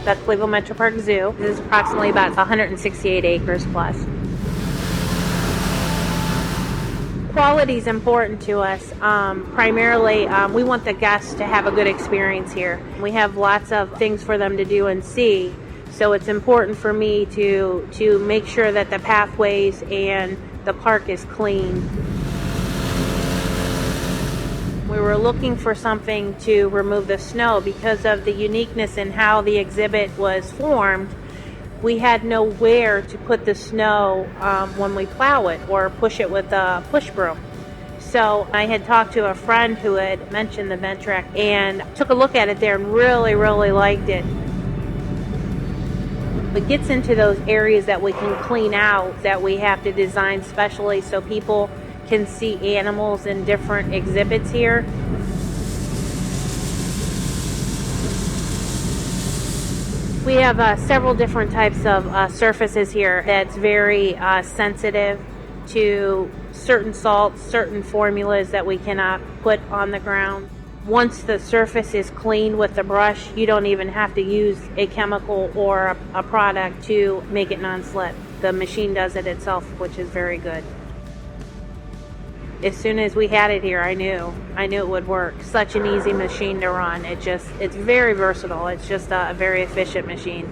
the Cleveland Metro Park Zoo. This is approximately about 168 acres plus. Quality is important to us. Primarily, we want the guests to have a good experience here. We have lots of things for them to do and see, so it's important for me to make sure that the pathways and the park is clean. We were looking for something to remove the snow because of the uniqueness in how the exhibit was formed. We had nowhere to put the snow when we plow it or push it with a push broom. So I had talked to a friend who had mentioned the Ventrac and took a look at it there and really, really liked it. It gets into those areas that we can clean out, that we have to design specially so people can see animals in different exhibits here. We have several different types of surfaces here that's very sensitive to certain salts, certain formulas that we cannot put on the ground. Once the surface is cleaned with the brush, you don't even have to use a chemical or a product to make it non-slip. The machine does it itself, which is very good. As soon as we had it here, I knew it would work. Such an easy machine to run. It's very versatile. It's just a very efficient machine.